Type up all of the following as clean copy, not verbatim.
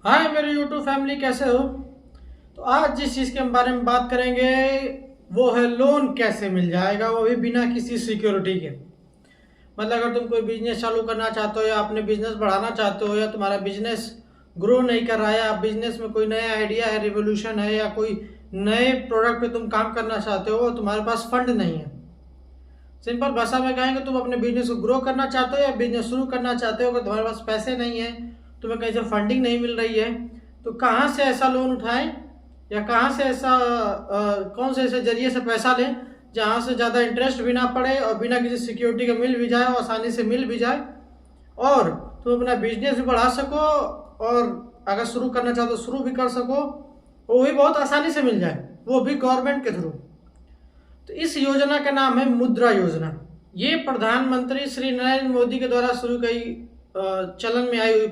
हाय मेरे YouTube family, कैसे हो? तो आज जिस चीज़ के बारे में बात करेंगे वो है लोन कैसे मिल जाएगा, वो भी बिना किसी सिक्योरिटी के। मतलब अगर तुम कोई बिजनेस चालू करना चाहते हो या अपने बिजनेस बढ़ाना चाहते हो या तुम्हारा बिजनेस ग्रो नहीं कर रहा है, आप बिजनेस में कोई नया आइडिया है, रिवोल्यूशन है या कोई नए प्रोडक्ट पे तुम काम करना चाहते हो, तुम्हारे पास फंड नहीं है। सिंपल भाषा में कहेंगे, तुम अपने बिजनेस को ग्रो करना चाहते हो या बिजनेस शुरू करना चाहते हो, अगर तुम्हारे पास पैसे नहीं है, तुम्हें कहीं से फंडिंग नहीं मिल रही है, तो कहाँ से ऐसा लोन उठाएं या कहाँ से ऐसा कौन से ऐसे जरिए से पैसा लें जहाँ से ज़्यादा इंटरेस्ट भी ना पड़े और बिना किसी सिक्योरिटी के मिल भी जाए और आसानी से मिल भी जाए और तुम अपना बिजनेस भी बढ़ा सको और अगर शुरू करना चाहो तो शुरू भी कर सको, वो भी बहुत आसानी से मिल जाए, वो भी गवर्नमेंट के थ्रू। तो इस योजना का नाम है मुद्रा योजना। ये प्रधानमंत्री श्री नरेंद्र मोदी के द्वारा शुरू की चलन में आई हुई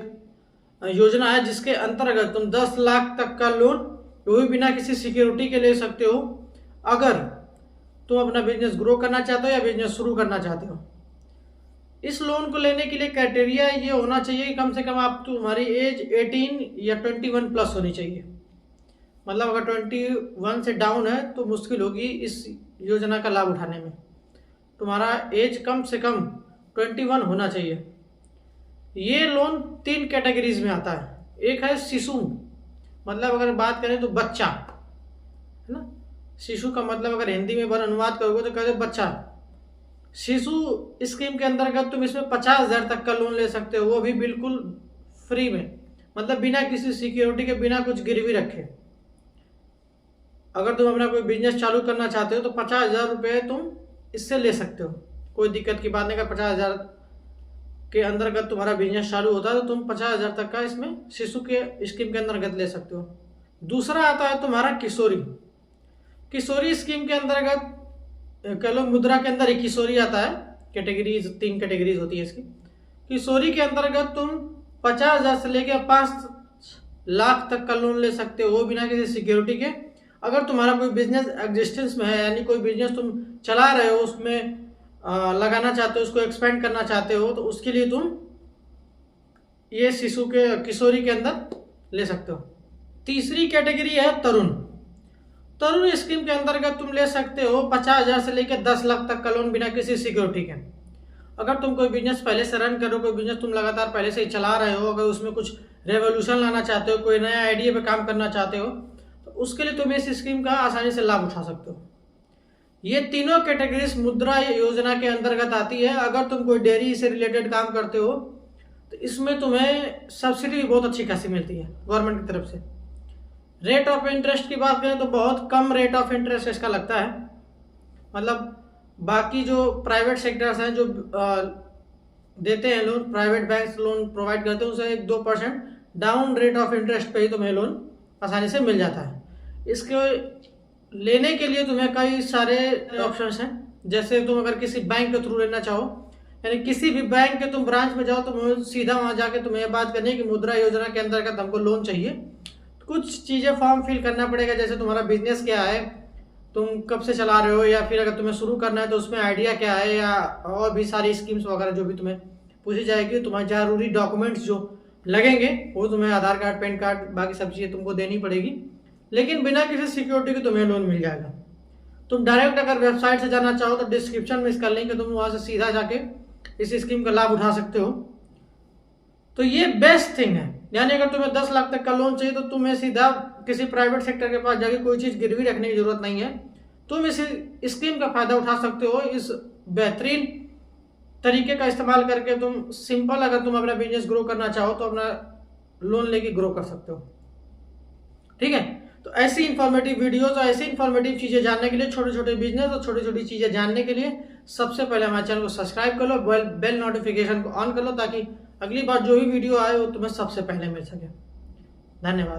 योजना है, जिसके अंतर्गत तुम 10 लाख तक का लोन वो भी बिना किसी सिक्योरिटी के ले सकते हो अगर तुम अपना बिजनेस ग्रो करना चाहते हो या बिजनेस शुरू करना चाहते हो। इस लोन को लेने के लिए क्राइटेरिया ये होना चाहिए कि कम से कम आप तुम्हारी एज 18 या 21 प्लस होनी चाहिए। मतलब अगर 21 से डाउन है तो मुश्किल होगी इस योजना का लाभ उठाने में। तुम्हारा एज कम से कम 21 होना चाहिए। ये लोन 3 कैटेगरीज में आता है। एक है शिशु, मतलब अगर बात करें तो बच्चा, है ना। शिशु का मतलब अगर हिंदी में बार अनुवाद करोगे तो कहते बच्चा। शिशु स्कीम के अंतर्गत तुम इसमें 50,000 तक का लोन ले सकते हो, वो भी बिल्कुल फ्री में, मतलब बिना किसी सिक्योरिटी के, बिना कुछ गिरवी रखे। अगर तुम अपना कोई बिजनेस चालू करना चाहते हो तो 50,000 रुपये तुम इससे ले सकते हो, कोई दिक्कत की बात नहीं। अगर 50,000 के अंतर्गत तुम्हारा बिजनेस चालू होता है तो तुम 50,000 तक का इसमें शिशु के स्कीम के अंतर्गत ले सकते हो। दूसरा आता है तुम्हारा किशोरी। किशोरी स्कीम के अंतर्गत कह लो मुद्रा के अंदर ही किशोरी आता है। कैटेगरीज 3 कैटेगरीज होती है इसकी। किशोरी के अंतर्गत तुम 50,000 से लेकर 5 लाख तक का लोन ले सकते हो, वो बिना किसी सिक्योरिटी के। अगर तुम्हारा कोई बिजनेस एग्जिस्टेंस में है, यानी कोई बिजनेस तुम चला रहे हो, उसमें लगाना चाहते हो, उसको एक्सपेंड करना चाहते हो, तो उसके लिए तुम ये शिशु के किशोरी के अंदर ले सकते हो। तीसरी कैटेगरी है तरुण। तरुण स्कीम के अंतर्गत तुम ले सकते हो 50,000 से लेकर 10 लाख तक का लोन बिना किसी सिक्योरिटी के। अगर तुम कोई बिजनेस पहले से रन करो, कोई बिजनेस तुम लगातार पहले से ही चला रहे हो, अगर उसमें कुछ रेवोल्यूशन लाना चाहते हो, कोई नया आइडिया पे काम करना चाहते हो, तो उसके लिए तुम इस स्कीम का आसानी से लाभ उठा सकते हो। ये तीनों कैटेगरीज मुद्रा योजना के अंतर्गत आती है। अगर तुम कोई डेयरी से रिलेटेड काम करते हो तो इसमें तुम्हें सब्सिडी भी बहुत अच्छी खासी मिलती है गवर्नमेंट की तरफ से। रेट ऑफ इंटरेस्ट की बात करें तो बहुत कम रेट ऑफ इंटरेस्ट इसका लगता है। मतलब बाकी जो प्राइवेट सेक्टर्स हैं जो देते हैं loan, private bank loan provide करते हैं, उसे 1-2% डाउन रेट ऑफ इंटरेस्ट पे ही तुम्हें लोन आसानी से मिल जाता है। इसके लेने के लिए तुम्हें कई सारे ऑप्शंस हैं। जैसे तुम अगर किसी बैंक के थ्रू लेना चाहो, यानी किसी भी बैंक के तुम ब्रांच में जाओ तो सीधा वहां जाके तुम्हें ये बात करनी है कि मुद्रा योजना के अंतर्गत हमको लोन चाहिए। कुछ चीज़ें फॉर्म फिल करना पड़ेगा, जैसे तुम्हारा बिजनेस क्या है, तुम कब से चला रहे हो, या फिर अगर तुम्हें शुरू करना है तो उसमें आइडिया क्या है, या और भी सारी स्कीम्स वगैरह जो भी तुम्हें पूछी जाएगी। तुम्हारे जरूरी डॉक्यूमेंट्स जो लगेंगे वो तुम्हें आधार कार्ड, पैन कार्ड, बाकी सब चीज़ें तुमको देनी पड़ेगी, लेकिन बिना किसी सिक्योरिटी के तुम्हें लोन मिल जाएगा। तुम डायरेक्ट अगर वेबसाइट से जाना चाहो तो डिस्क्रिप्शन में इसका लिंक है, तुम वहाँ से सीधा जाके इस स्कीम का लाभ उठा सकते हो। तो ये बेस्ट थिंग है। यानी अगर तुम्हें 10 लाख तक का लोन चाहिए तो तुम्हें सीधा किसी प्राइवेट सेक्टर के पास जाके कोई चीज़ गिरवी रखने की जरूरत नहीं है। तुम इस स्कीम का फायदा उठा सकते हो। इस बेहतरीन तरीके का इस्तेमाल करके तुम सिंपल, अगर तुम अपना बिजनेस ग्रो करना चाहो तो अपना लोन लेके ग्रो कर सकते हो। ठीक है, तो ऐसी इंफॉर्मेटिव वीडियोस और ऐसी इंफॉर्मेटिव चीज़ें जानने के लिए, छोटे छोटे बिजनेस और छोटी छोटी चीज़ें जानने के लिए सबसे पहले हमारे चैनल को सब्सक्राइब कर लो, बेल नोटिफिकेशन को ऑन कर लो, ताकि अगली बार जो भी वीडियो आए वो तुम्हें सबसे पहले मिल सके। धन्यवाद।